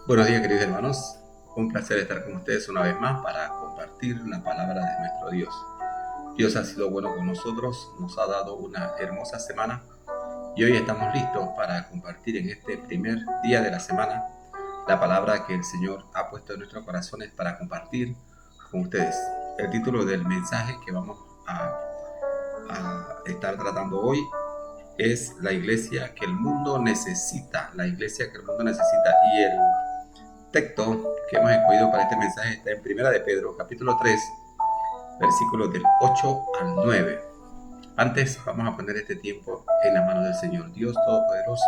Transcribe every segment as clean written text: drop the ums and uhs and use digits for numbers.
Buenos días, queridos hermanos. Un placer estar con ustedes una vez más para compartir la palabra de nuestro Dios. Dios ha sido bueno con nosotros, nos ha dado una hermosa semana y hoy estamos listos para compartir en este primer día de la semana la palabra que el Señor ha puesto en nuestros corazones para compartir con ustedes. El título del mensaje que vamos a estar tratando hoy es la iglesia que el mundo necesita, la iglesia que el mundo necesita. Y el texto que hemos escogido para este mensaje está en Primera de Pedro, capítulo 3, versículos del 8 al 9. Antes vamos a poner este tiempo en las manos del Señor. Dios Todopoderoso,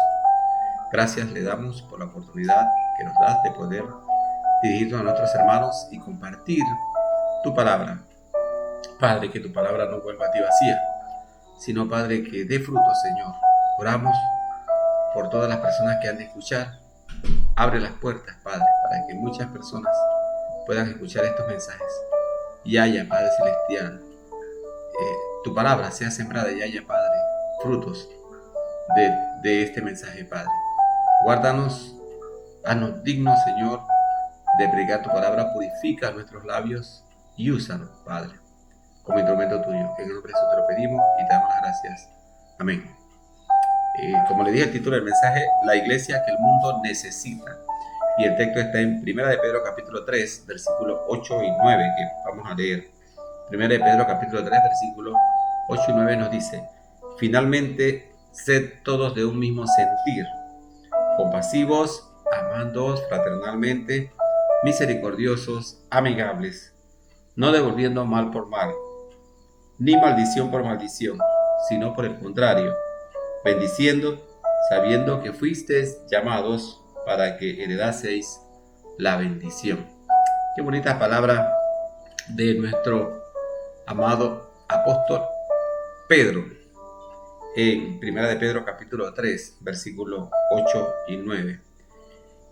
gracias le damos por la oportunidad que nos das de poder dirigirnos a nuestros hermanos y compartir tu palabra. Padre, que tu palabra no vuelva a ti vacía, sino, Padre, que dé fruto, Señor. Oramos por todas las personas que han de escuchar. Abre las puertas, Padre, para que muchas personas puedan escuchar estos mensajes y haya, Padre Celestial, tu palabra sea sembrada y haya, Padre, frutos de este mensaje, Padre. Guárdanos, haznos dignos, Señor, de predicar tu palabra. Purifica nuestros labios y úsanos, Padre, como instrumento tuyo. En el nombre de Jesús te lo pedimos y te damos las gracias. Amén. Como le dije, el título del mensaje, la iglesia que el mundo necesita. Y el texto está en Primera de Pedro capítulo 3, versículos 8 y 9, que vamos a leer. Primera de Pedro capítulo 3, versículos 8 y 9 nos dice: finalmente, sed todos de un mismo sentir, compasivos, amándoos fraternalmente, misericordiosos, amigables, no devolviendo mal por mal, ni maldición por maldición, sino por el contrario, bendiciendo, sabiendo que fuisteis llamados para que heredaseis la bendición. Qué bonita palabra de nuestro amado apóstol Pedro en Primera de Pedro capítulo 3, versículos 8 y 9.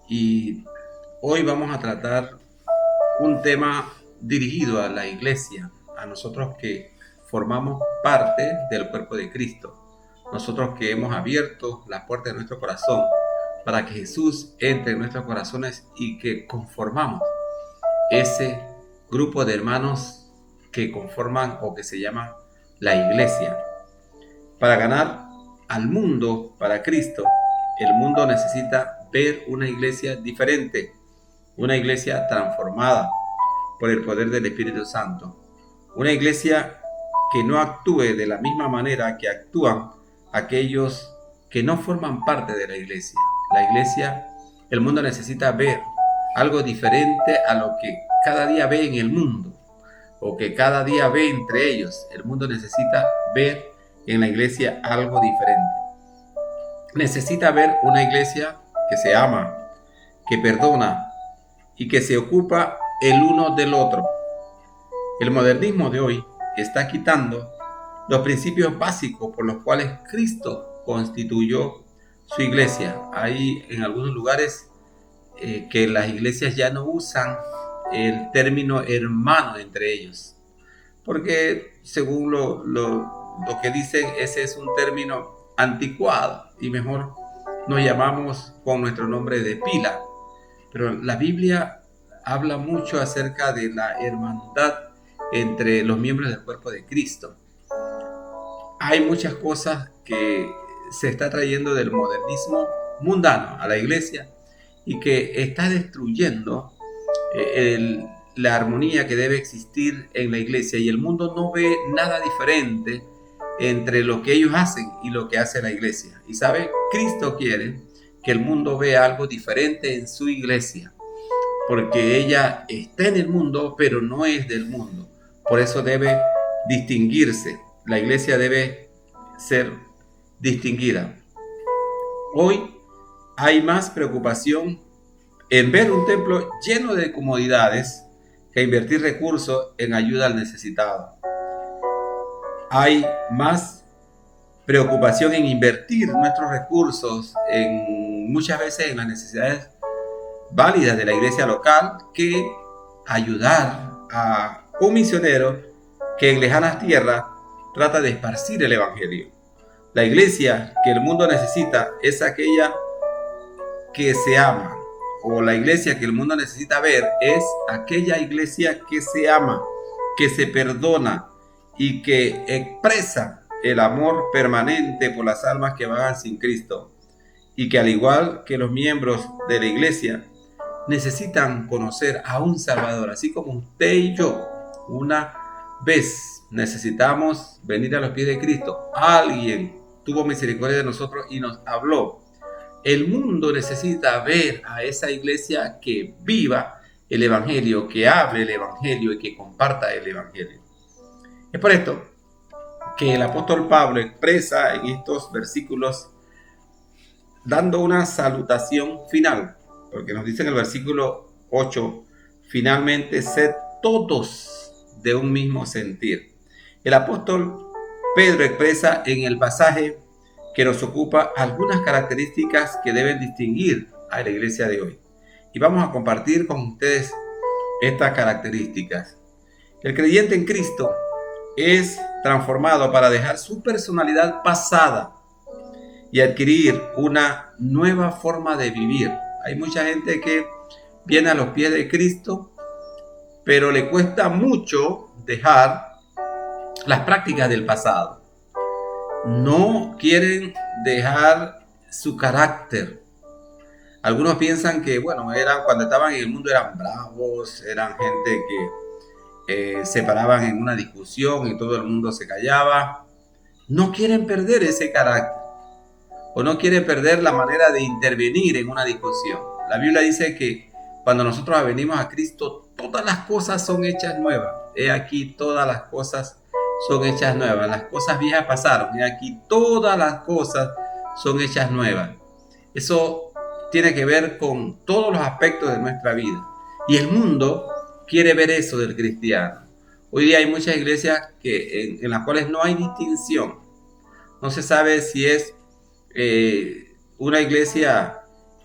Y hoy vamos a tratar un tema dirigido a la iglesia, a nosotros que formamos parte del cuerpo de Cristo, nosotros que hemos abierto las puertas de nuestro corazón para que Jesús entre en nuestros corazones y que conformamos ese grupo de hermanos que conforman o que se llama la iglesia. Para ganar al mundo para Cristo, el mundo necesita ver una iglesia diferente, una iglesia transformada por el poder del Espíritu Santo, una iglesia que no actúe de la misma manera que actúan aquellos que no forman parte de la iglesia. La iglesia, el mundo necesita ver algo diferente a lo que cada día ve en el mundo o que cada día ve entre ellos. El mundo necesita ver en la iglesia algo diferente. Necesita ver una iglesia que se ama, que perdona y que se ocupa el uno del otro. El modernismo de hoy está quitando los principios básicos por los cuales Cristo constituyó su iglesia. Hay en algunos lugares que las iglesias ya no usan el término hermano entre ellos, porque según lo que dicen, ese es un término anticuado y mejor nos llamamos con nuestro nombre de pila. Pero la Biblia habla mucho acerca de la hermandad entre los miembros del cuerpo de Cristo. Hay muchas cosas que se está trayendo del modernismo mundano a la iglesia y que está destruyendo la armonía que debe existir en la iglesia, y el mundo no ve nada diferente entre lo que ellos hacen y lo que hace la iglesia. Y sabe, Cristo quiere que el mundo vea algo diferente en su iglesia, porque ella está en el mundo pero no es del mundo. Por eso debe distinguirse. La iglesia debe ser distinguida. Hoy hay más preocupación en ver un templo lleno de comodidades que invertir recursos en ayuda al necesitado. Hay más preocupación en invertir nuestros recursos muchas veces en las necesidades válidas de la iglesia local que ayudar a un misionero que en lejanas tierras trata de esparcir el evangelio. La iglesia que el mundo necesita es aquella que se ama, o la iglesia que el mundo necesita ver es aquella iglesia que se ama, que se perdona y que expresa el amor permanente por las almas que vagan sin Cristo, y que al igual que los miembros de la iglesia necesitan conocer a un Salvador, así como usted y yo una vez necesitamos venir a los pies de Cristo. Alguien tuvo misericordia de nosotros y nos habló. El mundo necesita ver a esa iglesia que viva el evangelio, que hable el evangelio y que comparta el evangelio. Es por esto que el apóstol Pablo expresa en estos versículos dando una salutación final, porque nos dice en el versículo 8, finalmente sed todos de un mismo sentir. El apóstol Pedro expresa en el pasaje que nos ocupa algunas características que deben distinguir a la iglesia de hoy. Y vamos a compartir con ustedes estas características. El creyente en Cristo es transformado para dejar su personalidad pasada y adquirir una nueva forma de vivir. Hay mucha gente que viene a los pies de Cristo, pero le cuesta mucho dejar las prácticas del pasado. No quieren dejar su carácter. Algunos piensan que, cuando estaban en el mundo eran bravos, eran gente que se paraban en una discusión y todo el mundo se callaba. No quieren perder ese carácter, o no quieren perder la manera de intervenir en una discusión. La Biblia dice que cuando nosotros venimos a Cristo, todas las cosas son hechas nuevas. He aquí, todas las cosas son hechas nuevas. Las cosas viejas pasaron. He aquí, todas las cosas son hechas nuevas. Eso tiene que ver con todos los aspectos de nuestra vida. Y el mundo quiere ver eso del cristiano. Hoy día hay muchas iglesias en las cuales no hay distinción. No se sabe si es una iglesia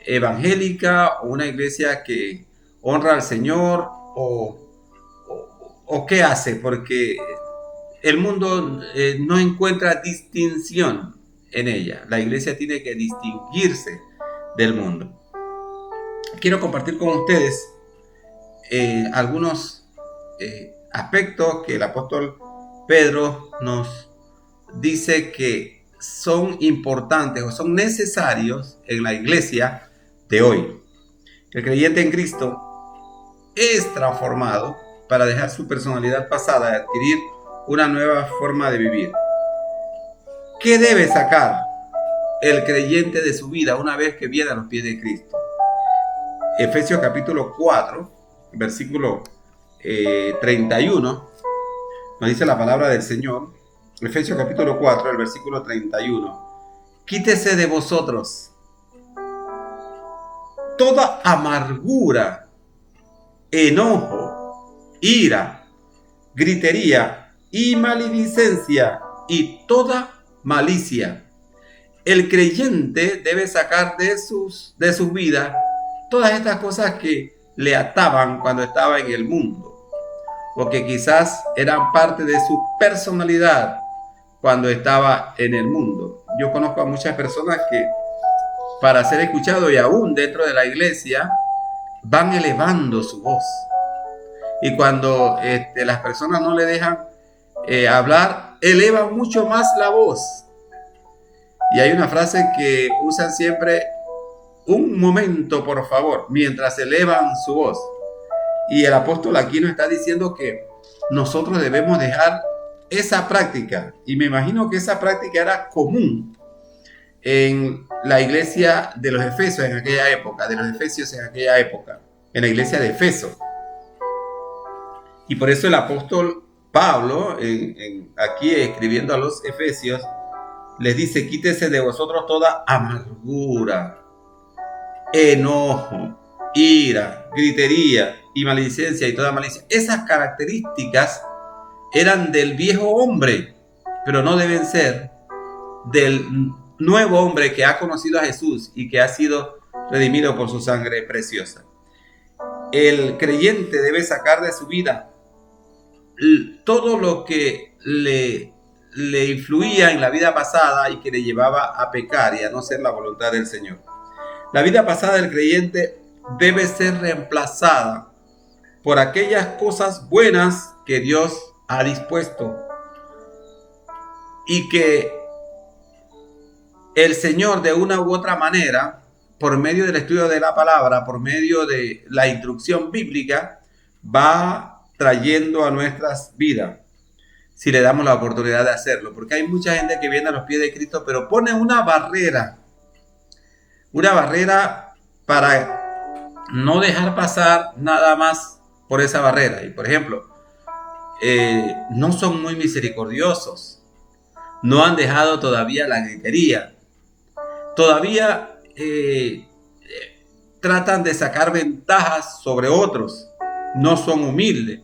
evangélica o una iglesia que honra al Señor o qué hace, porque el mundo no encuentra distinción en ella. La iglesia tiene que distinguirse del mundo. Quiero compartir con ustedes algunos aspectos que el apóstol Pedro nos dice que son importantes o son necesarios en la iglesia de hoy. El creyente en Cristo es transformado para dejar su personalidad pasada y adquirir una nueva forma de vivir. ¿Qué debe sacar el creyente de su vida una vez que viene a los pies de Cristo? Efesios capítulo 4, versículo 31, nos dice la palabra del Señor. Efesios capítulo 4, el versículo 31. Quítese de vosotros toda amargura, enojo, ira, gritería y maledicencia y toda malicia. El creyente debe sacar de sus vidas todas estas cosas que le ataban cuando estaba en el mundo, o que quizás eran parte de su personalidad cuando estaba en el mundo. Yo conozco a muchas personas que para ser escuchados y aún dentro de la iglesia van elevando su voz. Y cuando las personas no le dejan hablar, elevan mucho más la voz. Y hay una frase que usan siempre: un momento, por favor, mientras elevan su voz. Y el apóstol aquí nos está diciendo que nosotros debemos dejar esa práctica. Y me imagino que esa práctica era común en la iglesia de los Efesios en aquella época, en la iglesia de Efeso. Y por eso el apóstol Pablo, aquí escribiendo a los Efesios, les dice: quítese de vosotros toda amargura, enojo, ira, gritería y maledicencia y toda malicia. Esas características eran del viejo hombre, pero no deben ser del nuevo hombre que ha conocido a Jesús y que ha sido redimido por su sangre preciosa. El creyente debe sacar de su vida todo lo que le influía en la vida pasada y que le llevaba a pecar y a no hacer la voluntad del Señor. La vida pasada del creyente debe ser reemplazada por aquellas cosas buenas que Dios ha dispuesto y que el Señor, de una u otra manera, por medio del estudio de la palabra, por medio de la instrucción bíblica, va trayendo a nuestras vidas, si le damos la oportunidad de hacerlo. Porque hay mucha gente que viene a los pies de Cristo, pero pone una barrera para no dejar pasar nada más por esa barrera. Y por ejemplo, no son muy misericordiosos, no han dejado todavía la gritería, todavía tratan de sacar ventajas sobre otros, no son humildes,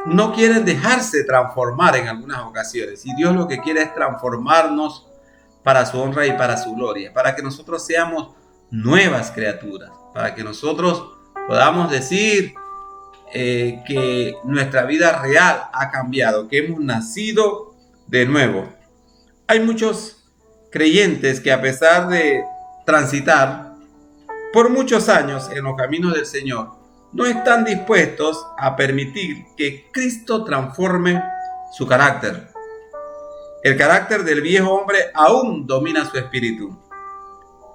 no quieren dejarse transformar en algunas ocasiones. Y Dios lo que quiere es transformarnos para su honra y para su gloria, para que nosotros seamos nuevas criaturas, para que nosotros podamos decir que nuestra vida real ha cambiado, que hemos nacido de nuevo. Hay muchos creyentes que, a pesar de transitar por muchos años en los caminos del Señor, no están dispuestos a permitir que Cristo transforme su carácter. El carácter del viejo hombre aún domina su espíritu.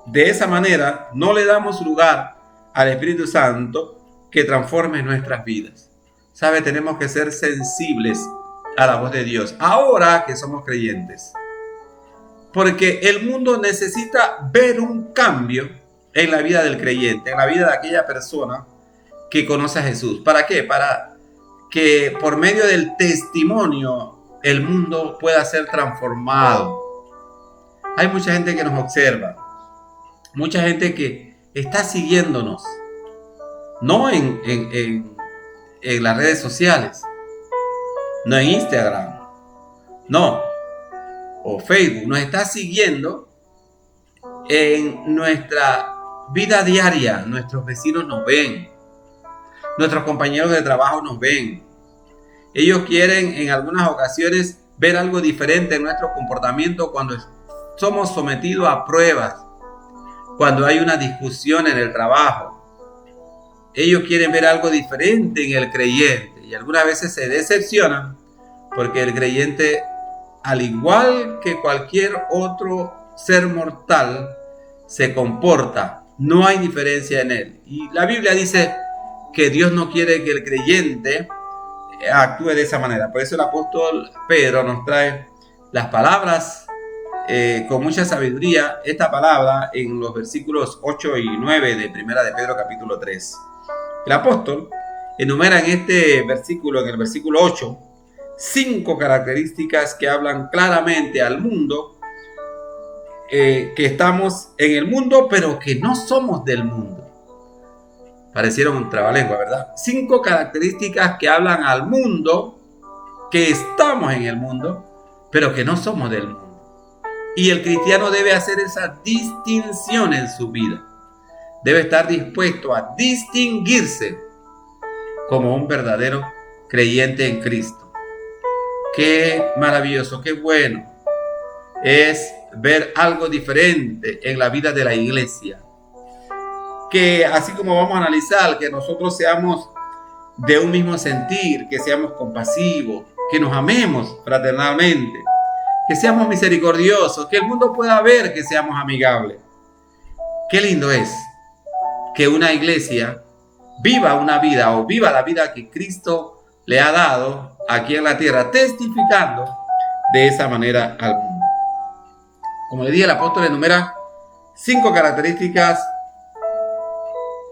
De esa manera no le damos lugar al Espíritu Santo que transforme nuestras vidas. ¿Sabe? Tenemos que ser sensibles a la voz de Dios ahora que somos creyentes, porque el mundo necesita ver un cambio en la vida del creyente, en la vida de aquella persona que conoce a Jesús. ¿Para qué? Para que por medio del testimonio el mundo pueda ser transformado. Hay mucha gente que nos observa, mucha gente que está siguiéndonos, no en las redes sociales, no en Instagram, no, o Facebook, nos está siguiendo en nuestra vida diaria. Nuestros vecinos nos ven, nuestros compañeros de trabajo nos ven. Ellos quieren en algunas ocasiones ver algo diferente en nuestro comportamiento cuando somos sometidos a pruebas, cuando hay una discusión en el trabajo. Ellos quieren ver algo diferente en el creyente y algunas veces se decepcionan porque el creyente, al igual que cualquier otro ser mortal, se comporta. No hay diferencia en él. Y la Biblia dice que Dios no quiere que el creyente actúe de esa manera. Por eso el apóstol Pedro nos trae las palabras con mucha sabiduría. Esta palabra en los versículos 8 y 9 de Primera de Pedro capítulo 3. El apóstol enumera en este versículo, en el versículo 8, 5 características que hablan claramente al mundo, que estamos en el mundo, pero que no somos del mundo. Parecieron un trabalengua, ¿verdad? 5 características que hablan al mundo, que estamos en el mundo, pero que no somos del mundo. Y el cristiano debe hacer esa distinción en su vida. Debe estar dispuesto a distinguirse como un verdadero creyente en Cristo. Qué maravilloso, qué bueno es ver algo diferente en la vida de la iglesia. Que así como vamos a analizar, que nosotros seamos de un mismo sentir, que seamos compasivos, que nos amemos fraternalmente, que seamos misericordiosos, que el mundo pueda ver que seamos amigables. Qué lindo es que una iglesia viva una vida o viva la vida que Cristo le ha dado aquí en la tierra, testificando de esa manera al mundo. Como le dije, el apóstol enumera 5 características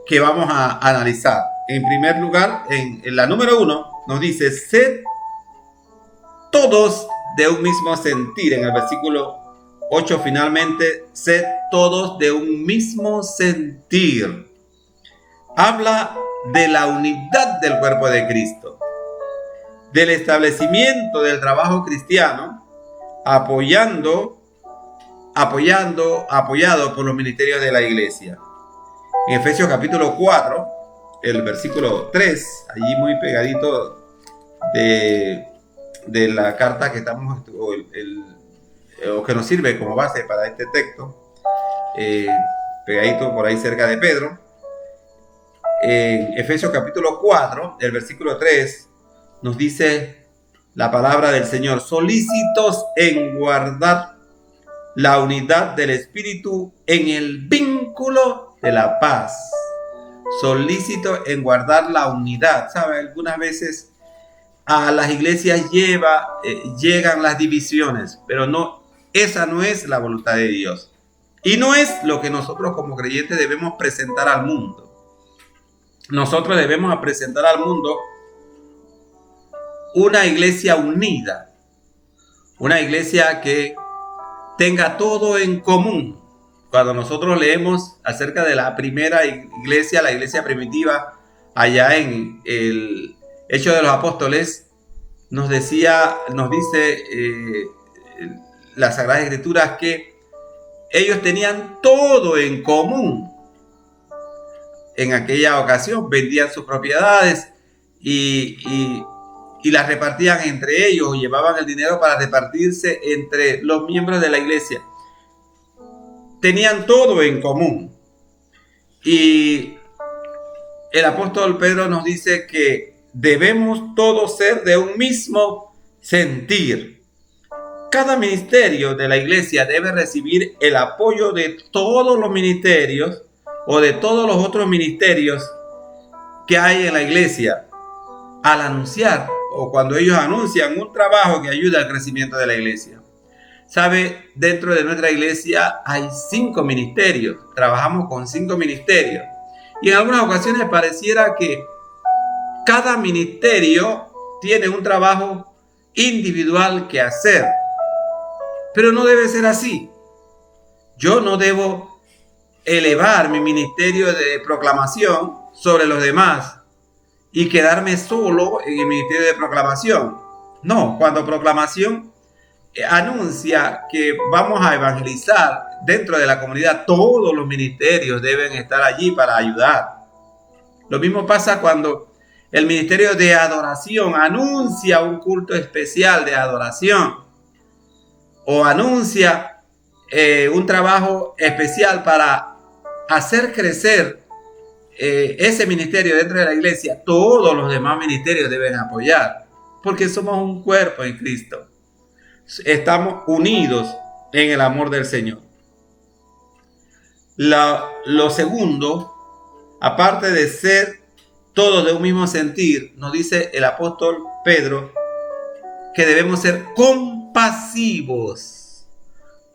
que vamos a analizar. En primer lugar, en la número 1 nos dice: sed todos de un mismo sentir. En el versículo 8 finalmente, sed todos de un mismo sentir. Habla de la unidad del cuerpo de Cristo, del establecimiento del trabajo cristiano, apoyado por los ministerios de la iglesia. En Efesios capítulo 4, el versículo 3, allí muy pegadito de la carta que estamos, o que nos sirve como base para este texto, pegadito por ahí cerca de Pedro, en Efesios capítulo 4, el versículo 3, nos dice la palabra del Señor: solícitos en guardar la unidad del Espíritu en el vínculo de la paz. Solícito en guardar la unidad. ¿Sabe? Algunas veces a las iglesias llegan las divisiones, pero no, esa no es la voluntad de Dios. Y no es lo que nosotros como creyentes debemos presentar al mundo. Nosotros debemos presentar al mundo una iglesia unida, una iglesia que tenga todo en común. Cuando nosotros leemos acerca de la primera iglesia, la iglesia primitiva, allá en el Hecho de los Apóstoles, nos dice las Sagradas Escrituras que ellos tenían todo en común. En aquella ocasión vendían sus propiedades y las repartían entre ellos, llevaban el dinero para repartirse entre los miembros de la iglesia. Tenían todo en común. Y el apóstol Pedro nos dice que debemos todos ser de un mismo sentir. Cada ministerio de la iglesia debe recibir el apoyo de todos los ministerios o de todos los otros ministerios que hay en la iglesia al anunciar o cuando ellos anuncian un trabajo que ayuda al crecimiento de la iglesia. ¿Sabe? Dentro de nuestra iglesia hay 5 ministerios. Trabajamos con 5 ministerios. Y en algunas ocasiones pareciera que cada ministerio tiene un trabajo individual que hacer. Pero no debe ser así. Yo no debo elevar mi ministerio de proclamación sobre los demás y quedarme solo en el ministerio de proclamación. No, cuando proclamación anuncia que vamos a evangelizar dentro de la comunidad, todos los ministerios deben estar allí para ayudar. Lo mismo pasa cuando el ministerio de adoración anuncia un culto especial de adoración o anuncia un trabajo especial para hacer crecer ese ministerio dentro de la iglesia. Todos los demás ministerios deben apoyar, porque somos un cuerpo en Cristo. Estamos unidos en el amor del Señor. Lo segundo, aparte de ser todos de un mismo sentir, nos dice el apóstol Pedro que debemos ser compasivos.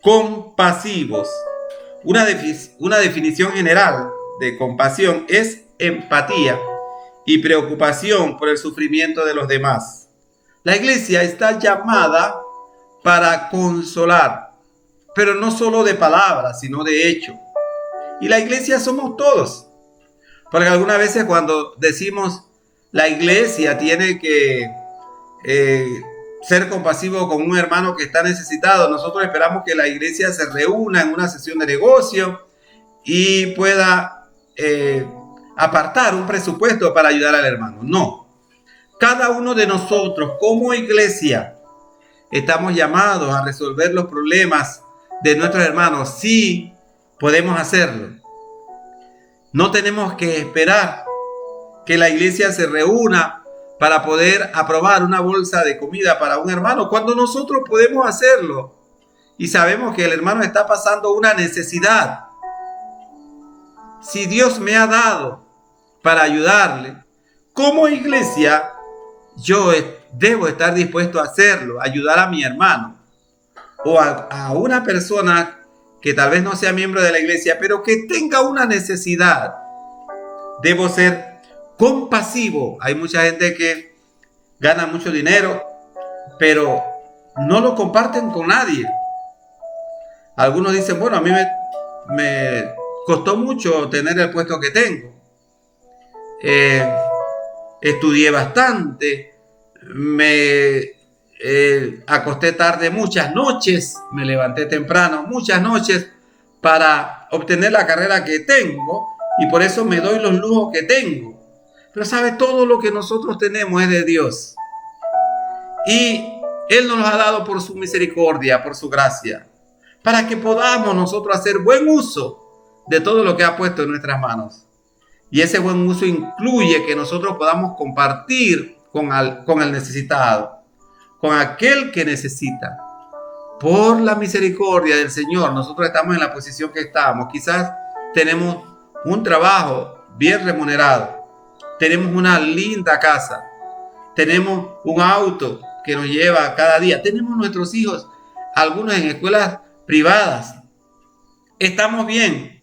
Compasivos. Una definición general de compasión es empatía y preocupación por el sufrimiento de los demás. La iglesia está llamada para consolar, pero no solo de palabras, sino de hecho. Y la iglesia somos todos. Porque algunas veces cuando decimos la iglesia tiene que ser compasivo con un hermano que está necesitado, nosotros esperamos que la iglesia se reúna en una sesión de negocio y pueda apartar un presupuesto para ayudar al hermano. No. Cada uno de nosotros como iglesia estamos llamados a resolver los problemas de nuestros hermanos. Sí, podemos hacerlo. No tenemos que esperar que la iglesia se reúna para poder aprobar una bolsa de comida para un hermano, cuando nosotros podemos hacerlo y sabemos que el hermano está pasando una necesidad. Si Dios me ha dado para ayudarle, como iglesia, yo debo estar dispuesto a hacerlo, ayudar a mi hermano o a una persona que tal vez no sea miembro de la iglesia, pero que tenga una necesidad. Debo ser compasivo. Hay mucha gente que gana mucho dinero, pero no lo comparten con nadie. Algunos dicen, bueno, a mí me costó mucho tener el puesto que tengo. Estudié bastante, me acosté tarde muchas noches, me levanté temprano muchas noches para obtener la carrera que tengo y por eso me doy los lujos que tengo. Pero sabe, todo lo que nosotros tenemos es de Dios y Él nos lo ha dado por su misericordia, por su gracia, para que podamos nosotros hacer buen uso de todo lo que ha puesto en nuestras manos. Y ese buen uso incluye que nosotros podamos compartir con el necesitado, con aquel que necesita. Por la misericordia del Señor, nosotros estamos en la posición que estamos. Quizás tenemos un trabajo bien remunerado, tenemos una linda casa, tenemos un auto que nos lleva cada día, tenemos nuestros hijos, algunos en escuelas privadas. Estamos bien,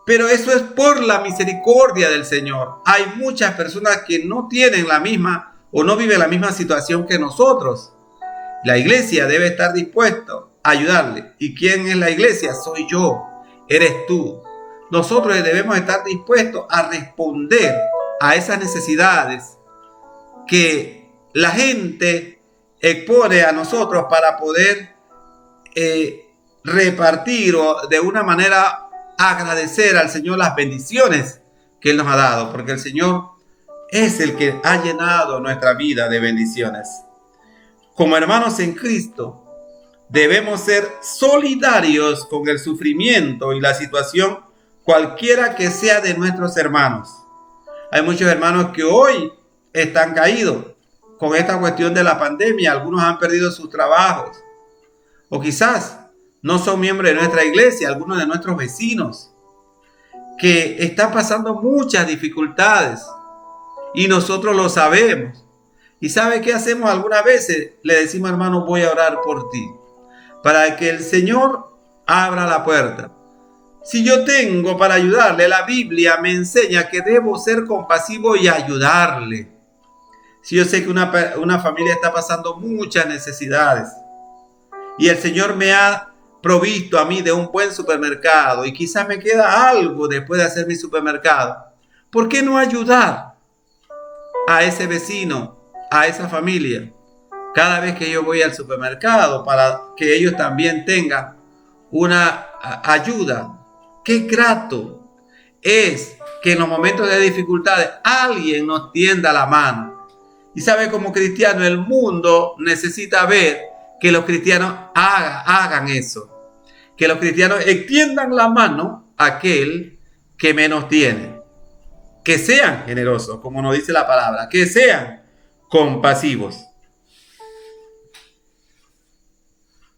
pero eso es por la misericordia del Señor. Hay muchas personas que no tienen la misma o no viven la misma situación que nosotros. La iglesia debe estar dispuesto a ayudarle. ¿Y quién es la iglesia? Soy yo, eres tú. Nosotros debemos estar dispuestos a responder a esas necesidades que la gente expone a nosotros para poder repartir o de una manera agradecer al Señor las bendiciones que Él nos ha dado, porque el Señor es el que ha llenado nuestra vida de bendiciones. Como hermanos en Cristo, debemos ser solidarios con el sufrimiento y la situación cualquiera que sea de nuestros hermanos. Hay muchos hermanos que hoy están caídos con esta cuestión de la pandemia. Algunos han perdido sus trabajos o quizás no son miembros de nuestra iglesia, algunos de nuestros vecinos que están pasando muchas dificultades y nosotros lo sabemos. ¿Y sabe qué hacemos algunas veces? Le decimos, hermano, voy a orar por ti, para que el Señor abra la puerta. Si yo tengo para ayudarle, la Biblia me enseña que debo ser compasivo y ayudarle. Si yo sé que una familia está pasando muchas necesidades y el Señor me ha provisto a mí de un buen supermercado y quizás me queda algo después de hacer mi supermercado, ¿por qué no ayudar a ese vecino, a esa familia, cada vez que yo voy al supermercado para que ellos también tengan una ayuda? Qué grato es que en los momentos de dificultades alguien nos tienda la mano. Y sabe, como cristiano, el mundo necesita ver que los cristianos hagan eso, que los cristianos extiendan la mano a aquel que menos tiene, que sean generosos, como nos dice la palabra, que sean compasivos.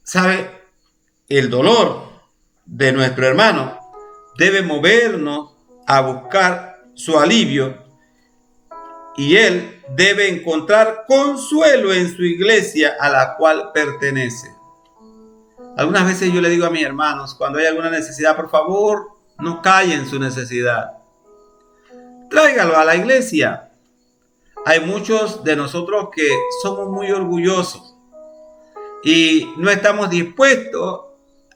¿Sabe? El dolor de nuestro hermano debe movernos a buscar su alivio y él debe encontrar consuelo en su iglesia a la cual pertenece. Algunas veces yo le digo a mis hermanos, cuando hay alguna necesidad, por favor, no callen su necesidad. Tráigalo a la iglesia. Hay muchos de nosotros que somos muy orgullosos y no estamos dispuestos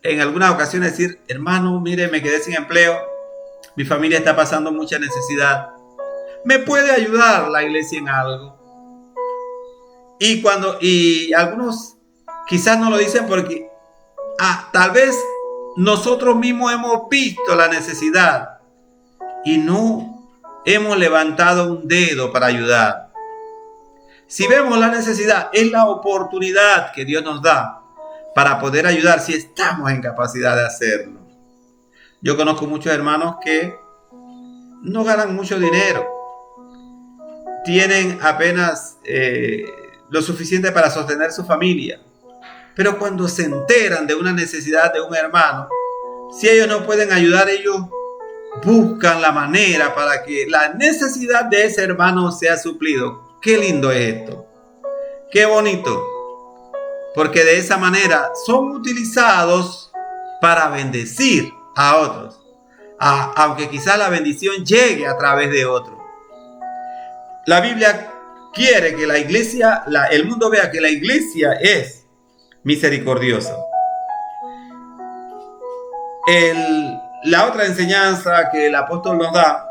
en algunas ocasiones a decir, hermano, mire, me quedé sin empleo, mi familia está pasando mucha necesidad, ¿me puede ayudar la iglesia en algo? Y algunos quizás no lo dicen porque tal vez nosotros mismos hemos visto la necesidad y no hemos levantado un dedo para ayudar. Si vemos la necesidad, es la oportunidad que Dios nos da para poder ayudar si estamos en capacidad de hacerlo. Yo conozco muchos hermanos que no ganan mucho dinero, tienen apenas lo suficiente para sostener su familia, pero cuando se enteran de una necesidad de un hermano, si ellos no pueden ayudar, ellos buscan la manera para que la necesidad de ese hermano sea suplido. Qué lindo es esto, qué bonito, porque de esa manera son utilizados para bendecir a otros, aunque quizá la bendición llegue a través de otros. La Biblia quiere que la iglesia, el mundo vea que la iglesia es misericordiosa. La otra enseñanza que el apóstol nos da,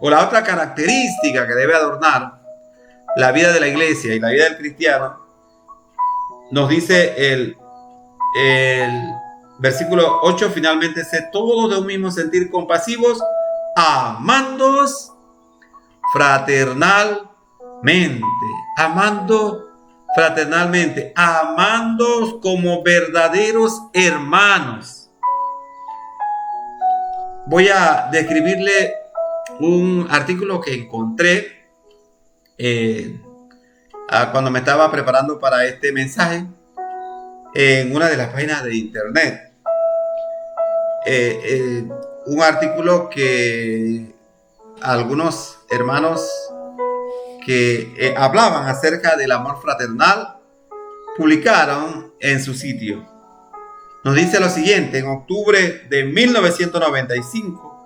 o la otra característica que debe adornar la vida de la iglesia y la vida del cristiano, nos dice el versículo 8, finalmente, sé todos de un mismo sentir, compasivos, amándoos fraternalmente, amándoos como verdaderos hermanos. Voy a describirle un artículo que encontré cuando me estaba preparando para este mensaje en una de las páginas de internet. Un artículo que algunos hermanos que hablaban acerca del amor fraternal publicaron en su sitio. Nos dice lo siguiente: en octubre de 1995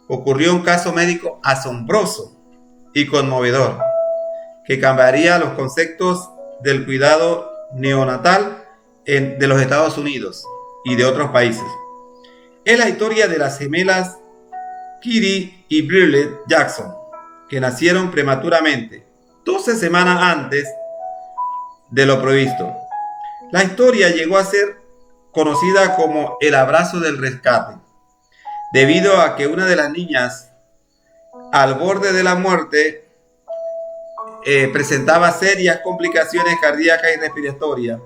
ocurrió un caso médico asombroso y conmovedor que cambiaría los conceptos del cuidado neonatal de los Estados Unidos y de otros países. Es la historia de las gemelas Kitty y Bridget Jackson, que nacieron prematuramente 12 semanas antes de lo previsto. La historia llegó a ser conocida como el abrazo del rescate, debido a que una de las niñas, al borde de la muerte, presentaba serias complicaciones cardíacas y respiratorias.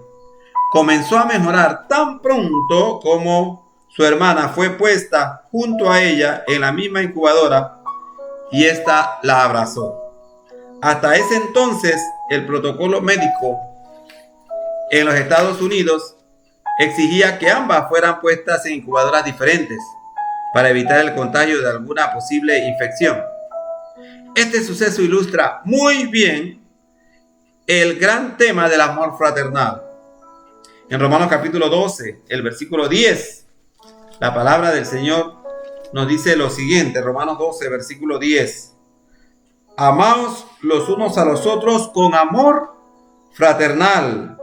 Comenzó a mejorar tan pronto como su hermana fue puesta junto a ella en la misma incubadora y ésta la abrazó. Hasta ese entonces, el protocolo médico en los Estados Unidos exigía que ambas fueran puestas en incubadoras diferentes para evitar el contagio de alguna posible infección. Este suceso ilustra muy bien el gran tema del amor fraternal. En Romanos capítulo 12, el versículo 10, la palabra del Señor nos dice lo siguiente. Romanos 12, versículo 10. Amaos los unos a los otros con amor fraternal.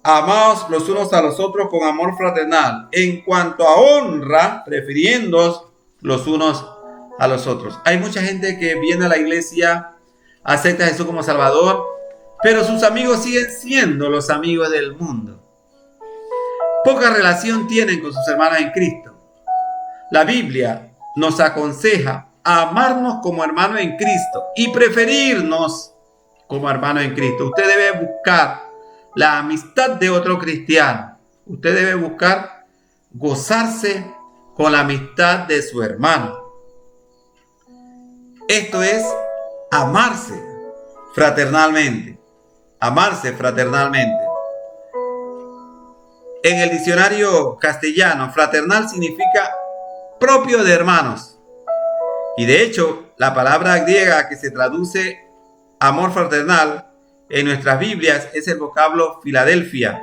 Amaos los unos a los otros con amor fraternal. En cuanto a honra, prefiriéndoos los unos a los otros. Hay mucha gente que viene a la iglesia, acepta a Jesús como Salvador, pero sus amigos siguen siendo los amigos del mundo. Poca relación tienen con sus hermanos en Cristo. La Biblia nos aconseja amarnos como hermanos en Cristo y preferirnos como hermanos en Cristo. Usted debe buscar la amistad de otro cristiano. Usted debe buscar gozarse con la amistad de su hermano. Esto es amarse fraternalmente. Amarse fraternalmente. En el diccionario castellano, fraternal significa propio de hermanos. Y de hecho, la palabra griega que se traduce amor fraternal en nuestras Biblias es el vocablo Filadelfia,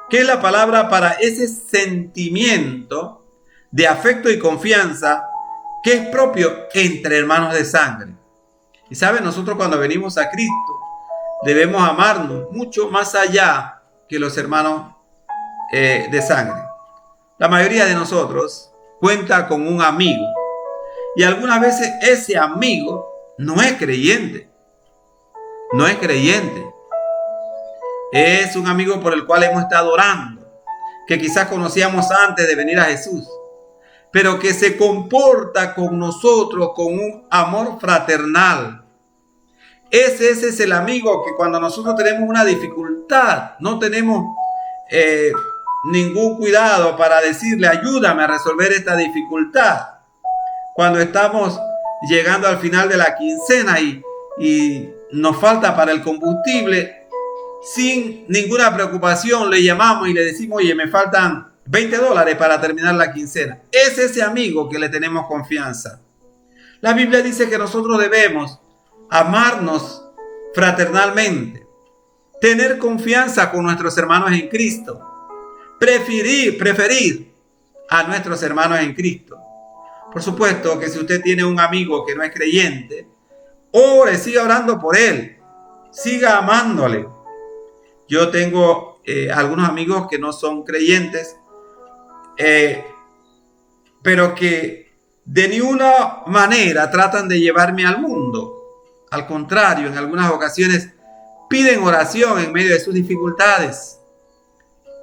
que es la palabra para ese sentimiento de afecto y confianza que es propio entre hermanos de sangre. Y saben, nosotros cuando venimos a Cristo debemos amarnos mucho más allá que los hermanos de sangre. La mayoría de nosotros cuenta con un amigo y algunas veces ese amigo no es creyente. No es creyente. Es un amigo por el cual hemos estado orando, que quizás conocíamos antes de venir a Jesús, pero que se comporta con nosotros con un amor fraternal. Ese es el amigo que cuando nosotros tenemos una dificultad, no tenemos ningún cuidado para decirle, ayúdame a resolver esta dificultad. Cuando estamos llegando al final de la quincena y nos falta para el combustible, sin ninguna preocupación le llamamos y le decimos, oye, me faltan $20 para terminar la quincena. Es ese amigo que le tenemos confianza. La Biblia dice que nosotros debemos amarnos fraternalmente, tener confianza con nuestros hermanos en Cristo, preferir a nuestros hermanos en Cristo. Por supuesto que si usted tiene un amigo que no es creyente, ore, siga orando por él, siga amándole. Yo tengo algunos amigos que no son creyentes, pero que de ninguna manera tratan de llevarme al mundo. Al contrario, en algunas ocasiones piden oración en medio de sus dificultades.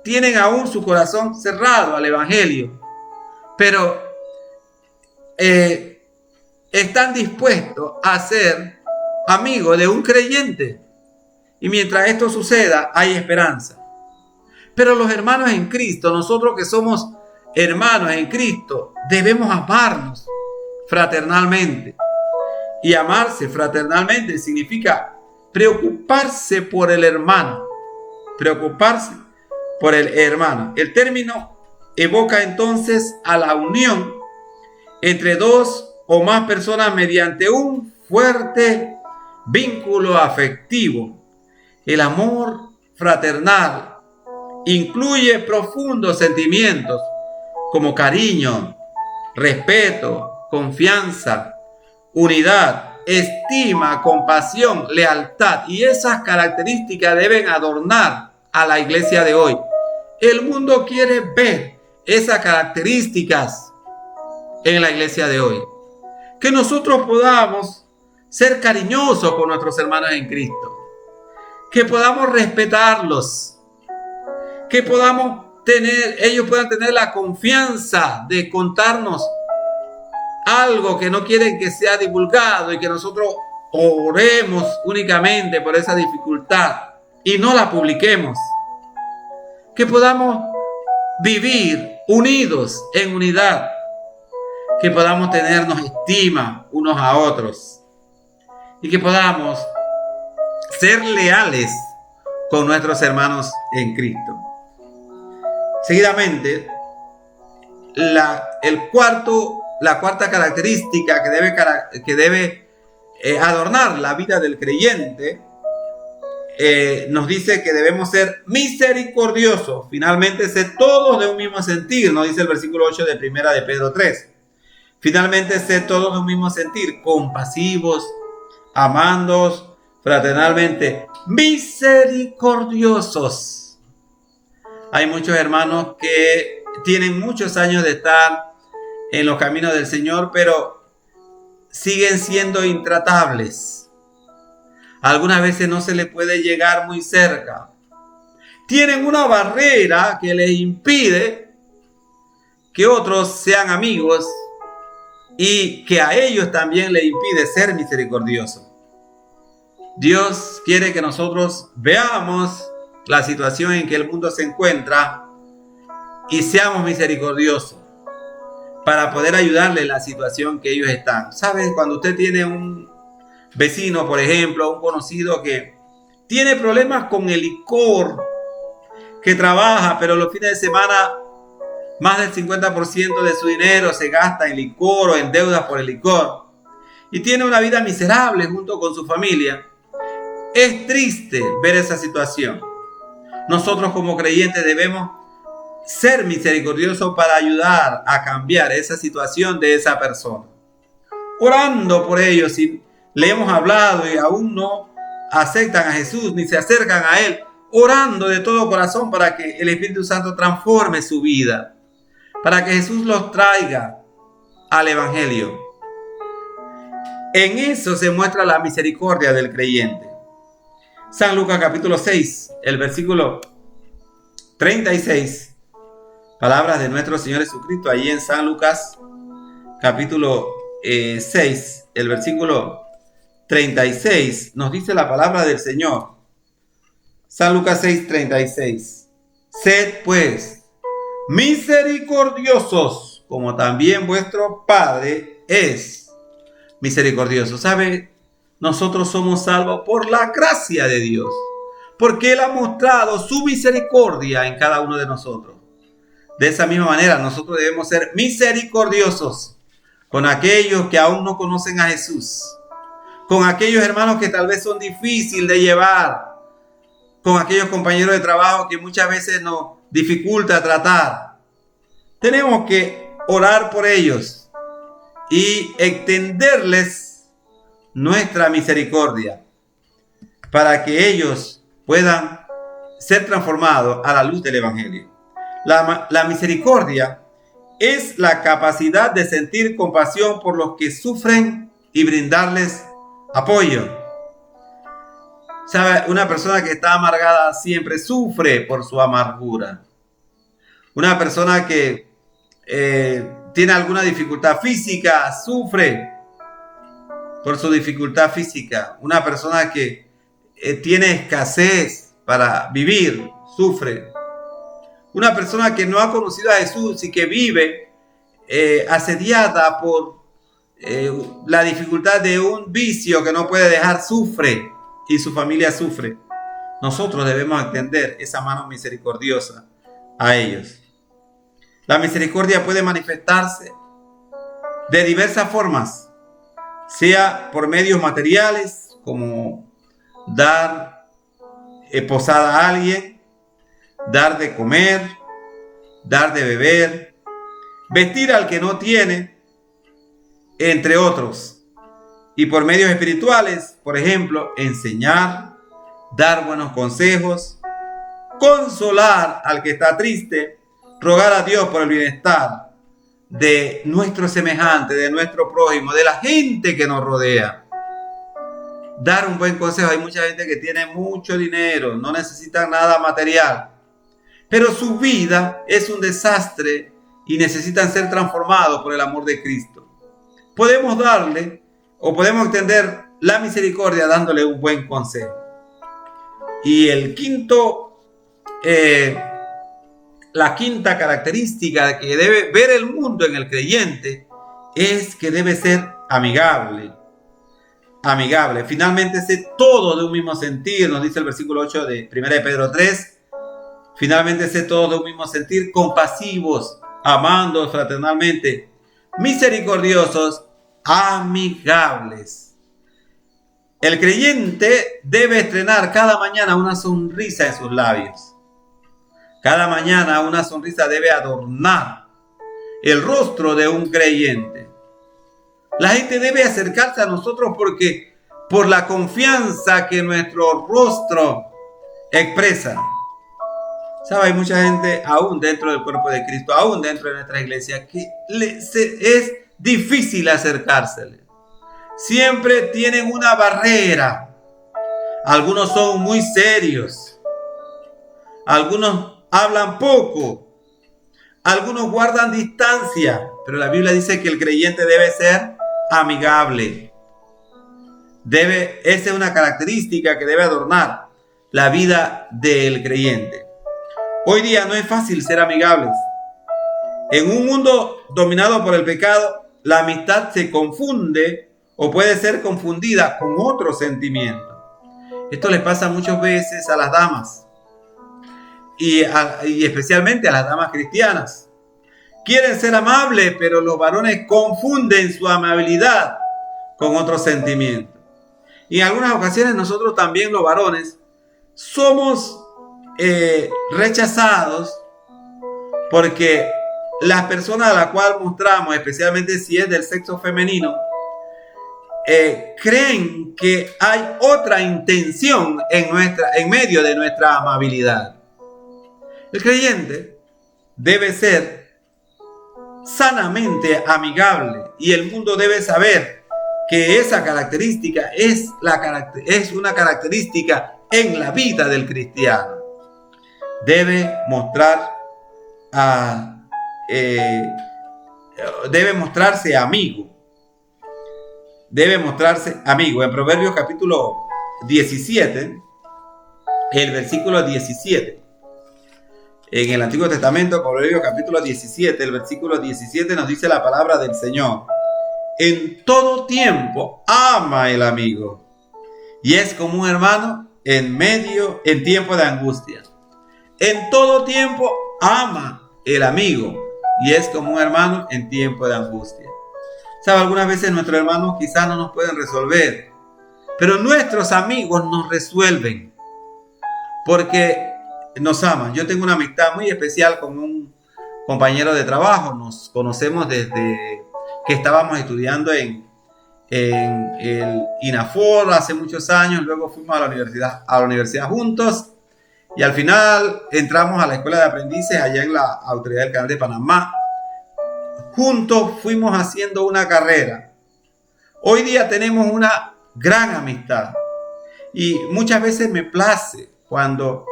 Tienen aún su corazón cerrado al evangelio, pero están dispuestos a ser amigos de un creyente. Y mientras esto suceda, hay esperanza. Pero los hermanos en Cristo, nosotros que somos hermanos en Cristo, debemos amarnos fraternalmente. Y amarse fraternalmente significa preocuparse por el hermano. Preocuparse por el hermano. El término evoca entonces a la unión entre dos o más personas mediante un fuerte vínculo afectivo. El amor fraternal incluye profundos sentimientos como cariño, respeto, confianza, unidad, estima, compasión, lealtad, y esas características deben adornar a la iglesia de hoy. El mundo quiere ver esas características en la iglesia de hoy. Que nosotros podamos ser cariñosos con nuestros hermanos en Cristo, que podamos respetarlos, que ellos puedan tener la confianza de contarnos algo que no quieren que sea divulgado y que nosotros oremos únicamente por esa dificultad y no la publiquemos. Que podamos vivir unidos en unidad, que podamos tenernos estima unos a otros y que podamos ser leales con nuestros hermanos en Cristo. Seguidamente, la cuarta característica que debe adornar la vida del creyente nos dice que debemos ser misericordiosos. Finalmente, ser todos de un mismo sentir, nos dice el versículo 8 de primera de Pedro 3. Finalmente, ser todos de un mismo sentir, compasivos, amándoos fraternalmente, misericordiosos. Hay muchos hermanos que tienen muchos años de estar en los caminos del Señor, pero siguen siendo intratables. Algunas veces no se les puede llegar muy cerca. Tienen una barrera que les impide que otros sean amigos y que a ellos también les impide ser misericordiosos. Dios quiere que nosotros veamos la situación en que el mundo se encuentra y seamos misericordiosos para poder ayudarle en la situación que ellos están. ¿Sabes? Cuando usted tiene un vecino, por ejemplo, un conocido que tiene problemas con el licor, que trabaja, pero los fines de semana más del 50% de su dinero se gasta en licor o en deudas por el licor, y tiene una vida miserable junto con su familia, es triste ver esa situación. Nosotros como creyentes debemos ser misericordiosos para ayudar a cambiar esa situación de esa persona. Orando por ellos, si le hemos hablado y aún no aceptan a Jesús ni se acercan a Él, orando de todo corazón para que el Espíritu Santo transforme su vida, para que Jesús los traiga al Evangelio. En eso se muestra la misericordia del creyente. San Lucas capítulo 6, el versículo 36, palabras de nuestro Señor Jesucristo, ahí en San Lucas capítulo 6, el versículo 36, nos dice la palabra del Señor. San Lucas 6, 36. Sed pues misericordiosos, como también vuestro Padre es misericordioso. ¿Sabe? Nosotros somos salvos por la gracia de Dios, porque Él ha mostrado su misericordia en cada uno de nosotros. De esa misma manera, nosotros debemos ser misericordiosos con aquellos que aún no conocen a Jesús, con aquellos hermanos que tal vez son difíciles de llevar, con aquellos compañeros de trabajo que muchas veces nos dificulta tratar. Tenemos que orar por ellos y extenderles nuestra misericordia para que ellos puedan ser transformados a la luz del Evangelio. La misericordia es la capacidad de sentir compasión por los que sufren y brindarles apoyo. ¿Sabe? Una persona que está amargada siempre sufre por su amargura. Una persona que tiene alguna dificultad física sufre por su dificultad física. Una persona que tiene escasez para vivir sufre. Una persona que no ha conocido a Jesús y que vive asediada por la dificultad de un vicio que no puede dejar, sufre y su familia sufre. Nosotros debemos extender esa mano misericordiosa a ellos. La misericordia puede manifestarse de diversas formas, sea por medios materiales, como dar posada a alguien, dar de comer, dar de beber, vestir al que no tiene, entre otros. Y por medios espirituales, por ejemplo, enseñar, dar buenos consejos, consolar al que está triste, rogar a Dios por el bienestar de nuestro semejante, de nuestro prójimo, de la gente que nos rodea. Dar un buen consejo. Hay mucha gente que tiene mucho dinero, no necesita nada material, pero su vida es un desastre y necesitan ser transformados por el amor de Cristo. Podemos darle o podemos extender la misericordia dándole un buen consejo. Y la quinta característica que debe ver el mundo en el creyente es que debe ser amigable. Amigable. Finalmente, sé todo de un mismo sentir, nos dice el versículo 8 de 1 de Pedro 3. Finalmente, sé todo de un mismo sentir, compasivos, amando fraternalmente, misericordiosos, amigables. El creyente debe estrenar cada mañana una sonrisa en sus labios. Cada mañana una sonrisa debe adornar el rostro de un creyente. La gente debe acercarse a nosotros porque por la confianza que nuestro rostro expresa. ¿Sabe? Hay mucha gente aún dentro del cuerpo de Cristo, aún dentro de nuestra iglesia, que es difícil acercársele. Siempre tienen una barrera. Algunos son muy serios. Algunos hablan poco. Algunos guardan distancia. Pero la Biblia dice que el creyente debe ser amigable. Esa es una característica que debe adornar la vida del creyente. Hoy día no es fácil ser amigables. En un mundo dominado por el pecado, la amistad se confunde o puede ser confundida con otro sentimiento. Esto les pasa muchas veces a las damas y especialmente a las damas cristianas. Quieren ser amables, pero los varones confunden su amabilidad con otro sentimiento. Y en algunas ocasiones nosotros también, los varones, somos rechazados porque las personas a las cuales mostramos, especialmente si es del sexo femenino, creen que hay otra intención en medio de nuestra amabilidad. El creyente debe ser sanamente amigable y el mundo debe saber que esa característica es una característica en la vida del cristiano. Debe mostrarse amigo. Debe mostrarse amigo. En Proverbios capítulo 17, el versículo 17. En el Antiguo Testamento, Proverbios capítulo 17, el versículo 17 nos dice la palabra del Señor. En todo tiempo ama el amigo y es como un hermano en tiempo de angustia. En todo tiempo ama el amigo y es como un hermano en tiempo de angustia. ¿Sabe? Algunas veces nuestros hermanos quizás no nos pueden resolver, pero nuestros amigos nos resuelven porque nos aman. Yo tengo una amistad muy especial con un compañero de trabajo. Nos conocemos desde que estábamos estudiando en el INAFOR hace muchos años. Luego fuimos a la universidad juntos y al final entramos a la escuela de aprendices allá en la Autoridad del Canal de Panamá. Juntos fuimos haciendo una carrera. Hoy día tenemos una gran amistad y muchas veces me place cuando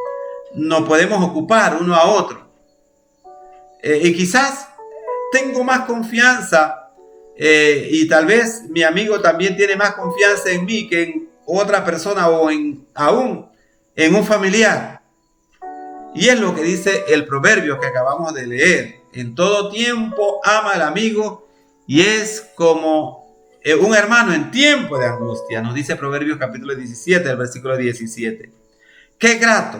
nos podemos ocupar uno a otro. Y quizás tengo más confianza y tal vez mi amigo también tiene más confianza en mí que en otra persona o aún en un familiar. Y es lo que dice el proverbio que acabamos de leer. En todo tiempo ama al amigo y es como un hermano en tiempo de angustia. Nos dice Proverbios capítulo 17, el versículo 17. Qué grato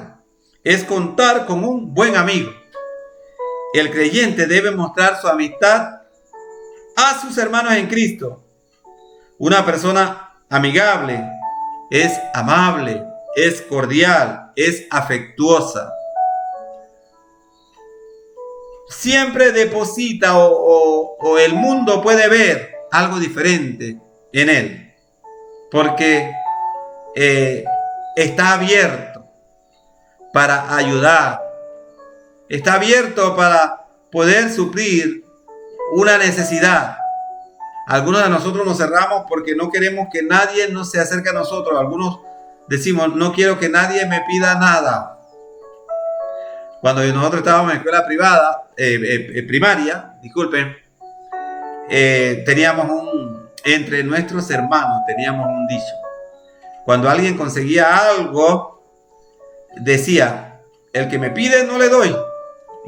es contar con un buen amigo. El creyente debe mostrar su amistad a sus hermanos en Cristo. Una persona amigable es amable, es cordial, es afectuosa. Siempre deposita o el mundo puede ver algo diferente en él, porque está abierto para ayudar, está abierto para poder suplir una necesidad. Algunos de nosotros nos cerramos porque no queremos que nadie nos se acerque a nosotros. Algunos decimos, no quiero que nadie me pida nada. Cuando nosotros estábamos en escuela privada, primaria, disculpen, entre nuestros hermanos teníamos un dicho. Cuando alguien conseguía algo, decía, el que me pide no le doy,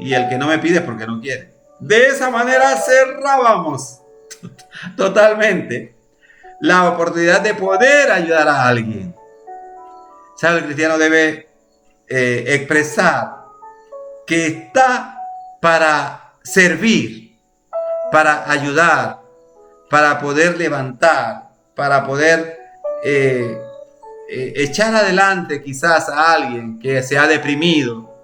y el que no me pide es porque no quiere. De esa manera cerrábamos totalmente la oportunidad de poder ayudar a alguien. ¿Sabe? El cristiano debe expresar que está para servir, para ayudar, para poder levantar, para poder echar adelante quizás a alguien que se ha deprimido,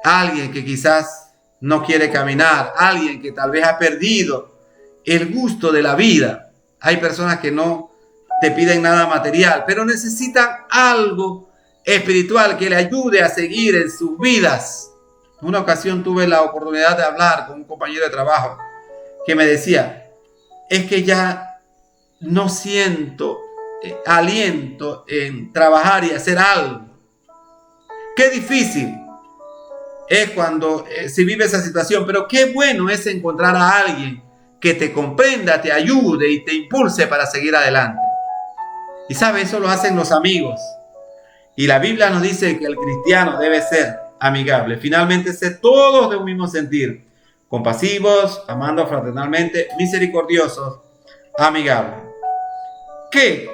alguien que quizás no quiere caminar, alguien que tal vez ha perdido el gusto de la vida. Hay personas que no te piden nada material, pero necesitan algo espiritual que le ayude a seguir en sus vidas. En una ocasión tuve la oportunidad de hablar con un compañero de trabajo que me decía, es que ya no siento aliento en trabajar y hacer algo. Qué difícil es cuando se vive esa situación, pero qué bueno es encontrar a alguien que te comprenda, te ayude y te impulse para seguir adelante. Y sabe, eso lo hacen los amigos. Y la Biblia nos dice que el cristiano debe ser amigable. Finalmente, ser todos de un mismo sentir, compasivos, amando fraternalmente, misericordiosos, amigables. ¿Qué?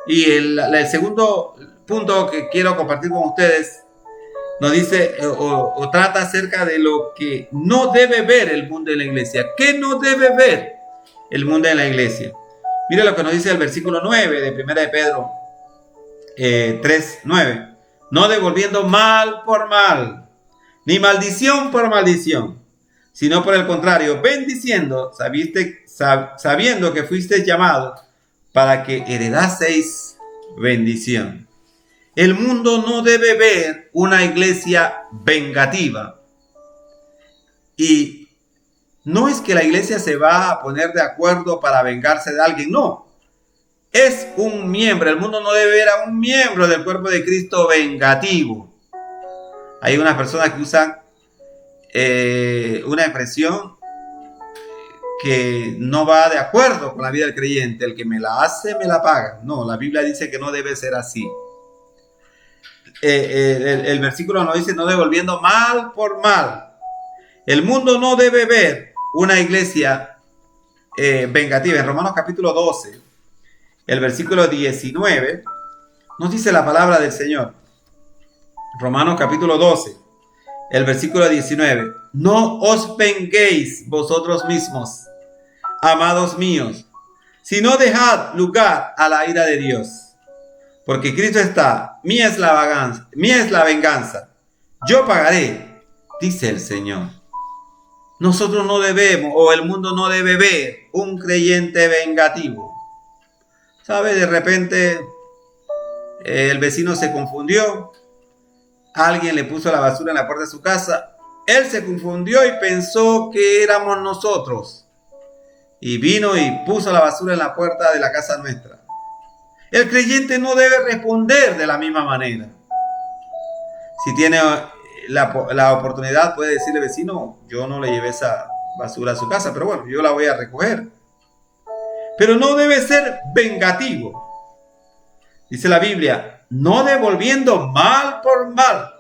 Y el segundo punto que quiero compartir con ustedes nos dice o trata acerca de lo que no debe ver el mundo en la iglesia. ¿Qué no debe ver el mundo en la iglesia? Mire lo que nos dice el versículo 9 de 1 de Pedro 3:9. No devolviendo mal por mal, ni maldición por maldición, sino por el contrario, bendiciendo, sabiendo que fuisteis llamados para que heredaseis bendición. El mundo no debe ver una iglesia vengativa. Y no es que la iglesia se va a poner de acuerdo para vengarse de alguien, no. Es un miembro, el mundo no debe ver a un miembro del cuerpo de Cristo vengativo. Hay unas personas que usan una expresión que no va de acuerdo con la vida del creyente. El que me la hace, me la paga. No, la Biblia dice que no debe ser así. El versículo nos dice, no devolviendo mal por mal. El mundo no debe ver una iglesia vengativa. En Romanos capítulo 12, el versículo 19, nos dice la palabra del Señor. Romanos capítulo 12, el versículo 19. No os venguéis vosotros mismos, amados míos, sino dejad lugar a la ira de Dios. Porque Cristo está, mía es la venganza, yo pagaré, dice el Señor. Nosotros no debemos, o el mundo no debe ver un creyente vengativo. ¿Sabe? De repente el vecino se confundió, alguien le puso la basura en la puerta de su casa, él se confundió y pensó que éramos nosotros, y vino y puso la basura en la puerta de la casa nuestra. El creyente no debe responder de la misma manera. Si tiene la oportunidad, puede decirle, vecino, yo no le llevé esa basura a su casa, pero bueno, yo la voy a recoger. Pero no debe ser vengativo. Dice la Biblia, no devolviendo mal por mal,